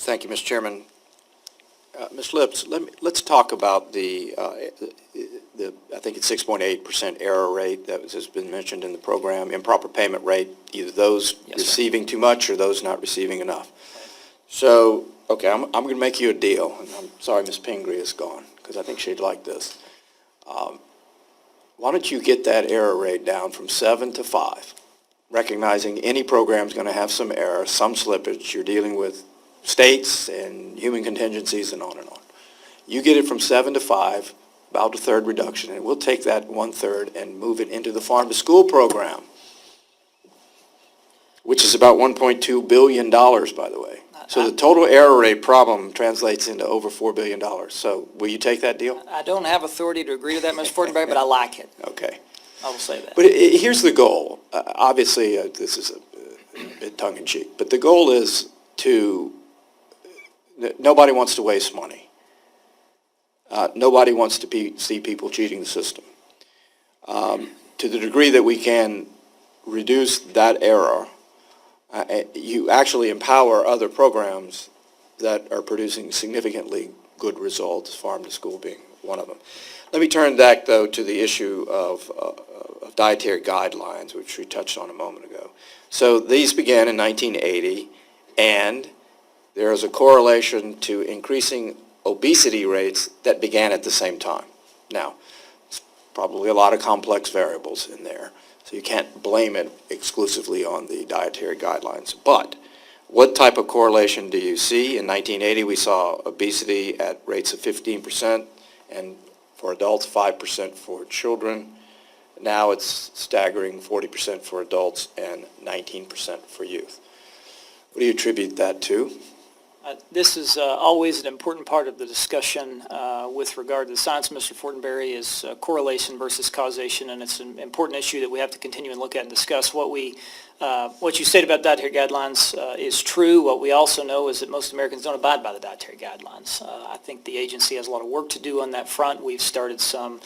Thank you, Mr. Chairman. Ms. Lips, let's talk about the I think it's 6.8% error rate that has been mentioned in the program, improper payment rate, either those receiving too much or those not receiving enough. So, okay, I'm going to make you a deal, and I'm sorry Ms. Pingree is gone, because I think she'd like this. Why don't you get that error rate down from 7 to 5, recognizing any program is going to have some error, some slippage. You're dealing with states and human contingencies and on and on. You get it from 7 to 5, about a third reduction, and we'll take that 1/3 and move it into the farm-to-school program, which is about $1.2 billion, by the way. So the total error rate problem translates into over $4 billion. So will you take that deal? I don't have authority to agree to that, Ms. Fortenberry, but I like it. Okay. I will say that. But here's the goal. Obviously, this is a bit tongue-in-cheek, but the goal is nobody wants to waste money. Nobody wants to see people cheating the system. To the degree that we can reduce that error, you actually empower other programs that are producing significantly good results, farm to school being one of them. Let me turn back, though, to the issue of dietary guidelines, which we touched on a moment ago. So these began in 1980, and there is a correlation to increasing obesity rates that began at the same time. Now, it's probably a lot of complex variables in there, so you can't blame it exclusively on the dietary guidelines. But what type of correlation do you see? In 1980, we saw obesity at rates of 15%, and for adults, 5% for children. Now it's staggering 40% for adults and 19% for youth. What do you attribute that to? This is always an important part of the discussion with regard to the science, Mr. Fortenberry, is correlation versus causation, and it's an important issue that we have to continue and look at and discuss. What you said about dietary guidelines is true. What we also know is that most Americans don't abide by the dietary guidelines. I think the agency has a lot of work to do on that front. We've started some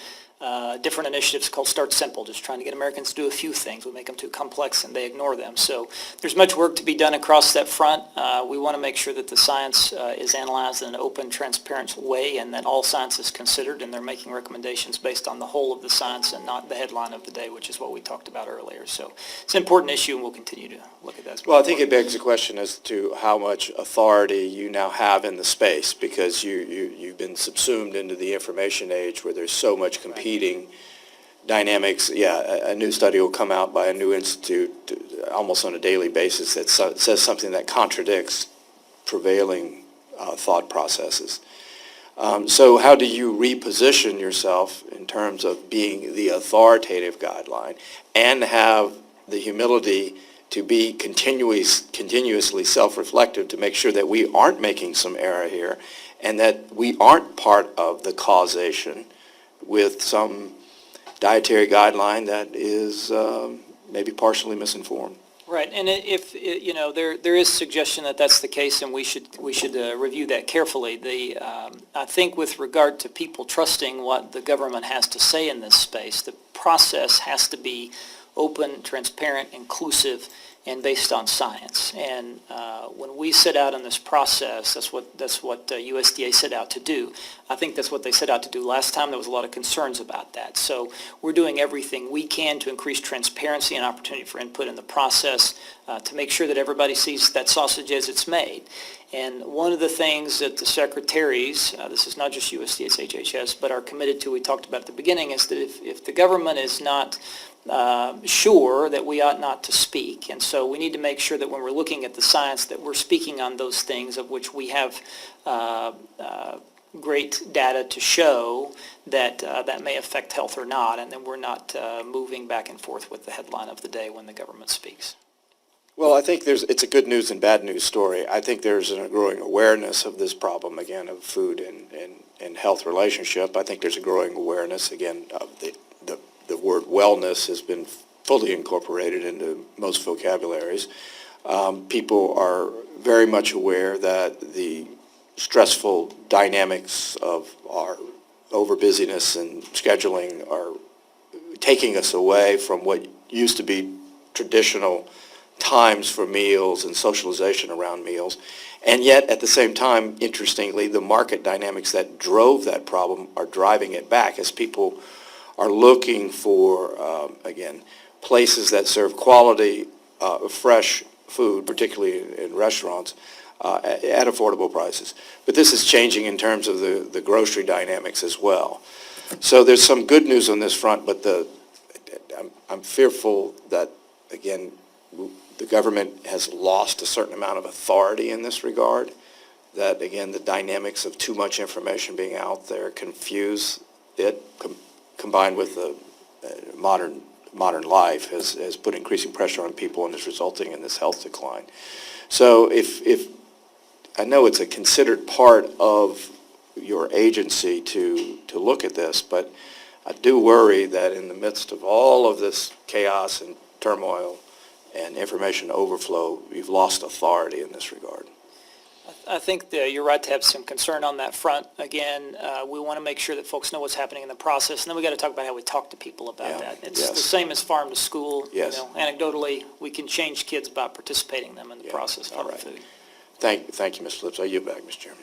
different initiatives called Start Simple, just trying to get Americans to do a few things. We make them too complex and they ignore them. So there's much work to be done across that front. We want to make sure that the science is analyzed in an open, transparent way, and that all science is considered, and they're making recommendations based on the whole of the science and not the headline of the day, which is what we talked about earlier. So it's an important issue, and we'll continue to look at that. Well, I think it begs the question as to how much authority you now have in the space, because you've been subsumed into the information age where there's so much competing dynamics. Yeah, a new study will come out by a new institute almost on a daily basis that says something that contradicts prevailing thought processes. So how do you reposition yourself in terms of being the authoritative guideline and have the humility to be continuously self-reflective to make sure that we aren't making some error here and that we aren't part of the causation with some dietary guideline that is maybe partially misinformed? Right, and if there is suggestion that that's the case, and we should review that carefully. I think with regard to people trusting what the government has to say in this space, the process has to be open, transparent, inclusive, and based on science. And when we set out in this process, that's what USDA set out to do. I think that's what they set out to do last time. There was a lot of concerns about that. So we're doing everything we can to increase transparency and opportunity for input in the process to make sure that everybody sees that sausage as it's made. And one of the things that the secretaries, this is not just USDA, it's HHS, but are committed to, we talked about at the beginning, is that if the government is not sure, that we ought not to speak. And so we need to make sure that when we're looking at the science that we're speaking on those things of which we have great data to show that that may affect health or not, and then we're not moving back and forth with the headline of the day when the government speaks. Well, I think it's a good news and bad news story. I think there's a growing awareness of this problem, again, of food and health relationship. I think there's a growing awareness, again, of the word wellness has been fully incorporated into most vocabularies. People are very much aware that the stressful dynamics of our overbusyness and scheduling are taking us away from what used to be traditional times for meals and socialization around meals. And yet, at the same time, interestingly, the market dynamics that drove that problem are driving it back as people are looking for, again, places that serve quality, fresh food, particularly in restaurants, at affordable prices. But this is changing in terms of the grocery dynamics as well. So there's some good news on this front, but I'm fearful that, again, the government has lost a certain amount of authority in this regard, that, again, the dynamics of too much information being out there confuse it, combined with the modern life has put increasing pressure on people and is resulting in this health decline. So if I know it's a considered part of your agency to look at this, but I do worry that in the midst of all of this chaos and turmoil and information overflow, you've lost authority in this regard. I think that you're right to have some concern on that front. Again, we want to make sure that folks know what's happening in the process, and then we got to talk about how we talk to people about that. It's the same as farm to school. Yes. You know, anecdotally, we can change kids about participating in them in the process of farm to food. Thank you, Mr. Lips. I yield back, Mr. Chairman.